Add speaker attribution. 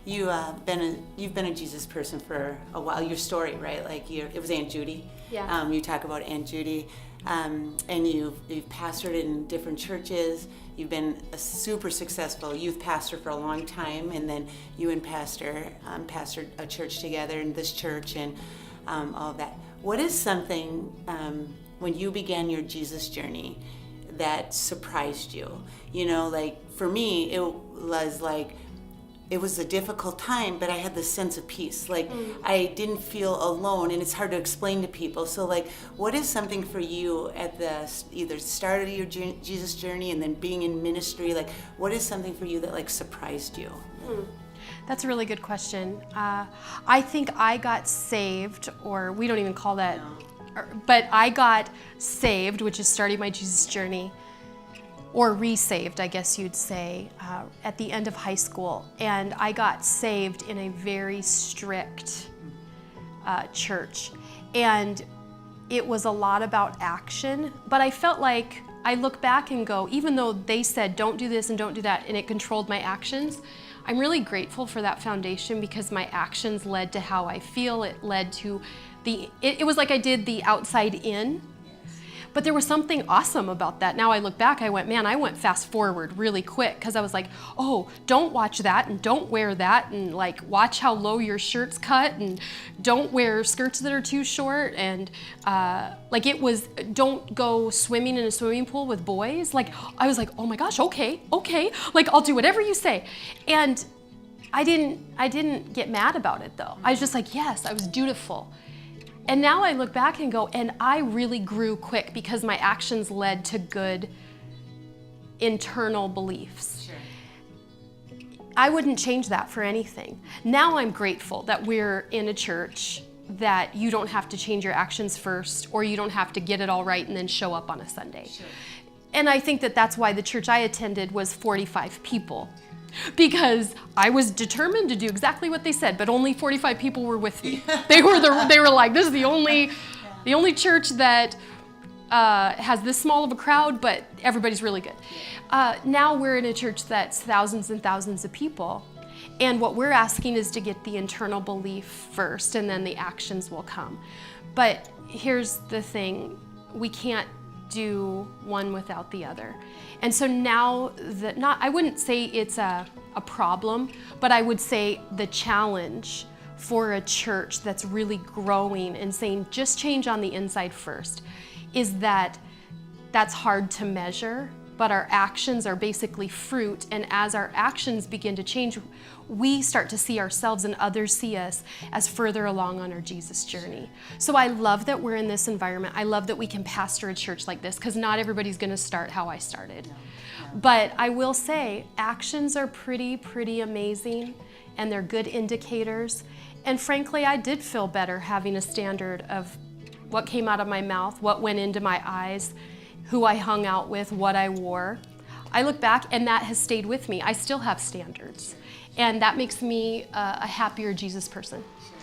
Speaker 1: you've been a Jesus person for a while. Your story, right? Like it was Aunt Judy.
Speaker 2: Yeah.
Speaker 1: You talk about Aunt Judy, and you've pastored in different churches. You've been a super successful youth pastor for a long time, and then you and Pastor pastored a church together in this church and all of that. What is something when you began your Jesus journey that surprised you? You know, like for me, it was a difficult time, but I had this sense of peace. Like I didn't feel alone, and it's hard to explain to people. So like, what is something for you at the either start of your Jesus journey and then being in ministry? Like, what is something for you that like surprised you?
Speaker 2: That's a really good question. I think I got saved, or we don't even call that, but I got saved, which is starting my Jesus journey, or re-saved, I guess you'd say, at the end of high school. And I got saved in a very strict church. And it was a lot about action, but I felt like I look back and go, even though they said don't do this and don't do that, and it controlled my actions, I'm really grateful for that foundation because my actions led to how I feel. It led to it was like I did the outside in. But there was something awesome about that. Now I look back, I went fast forward really quick because I was like, oh, don't watch that and don't wear that and like watch how low your shirt's cut and don't wear skirts that are too short and like it was don't go swimming in a swimming pool with boys. Like I was like, oh my gosh, okay, like I'll do whatever you say. And I didn't get mad about it though. I was just like, yes, I was dutiful. And now I look back and go, and I really grew quick because my actions led to good internal beliefs.
Speaker 1: Sure.
Speaker 2: I wouldn't change that for anything. Now I'm grateful that we're in a church that you don't have to change your actions first, or you don't have to get it all right and then show up on a Sunday.
Speaker 1: Sure.
Speaker 2: And I think that that's why the church I attended was 45 people. Because I was determined to do exactly what they said, but only 45 people were with me. They were like, this is the only church that has this small of a crowd, but everybody's really good. Now we're in a church that's thousands and thousands of people, and what we're asking is to get the internal belief first, and then the actions will come. But here's the thing, we can't do one without the other. And so now I wouldn't say it's a problem, but I would say the challenge for a church that's really growing and saying just change on the inside first is that's hard to measure, but our actions are basically fruit, and as our actions begin to change, we start to see ourselves and others see us as further along on our Jesus journey. So I love that we're in this environment. I love that we can pastor a church like this because not everybody's going to start how I started. But I will say actions are pretty amazing, and they're good indicators. And frankly, I did feel better having a standard of what came out of my mouth, what went into my eyes, who I hung out with, what I wore. I look back and that has stayed with me. I still have standards. And that makes me a happier Jesus person.
Speaker 1: Sure.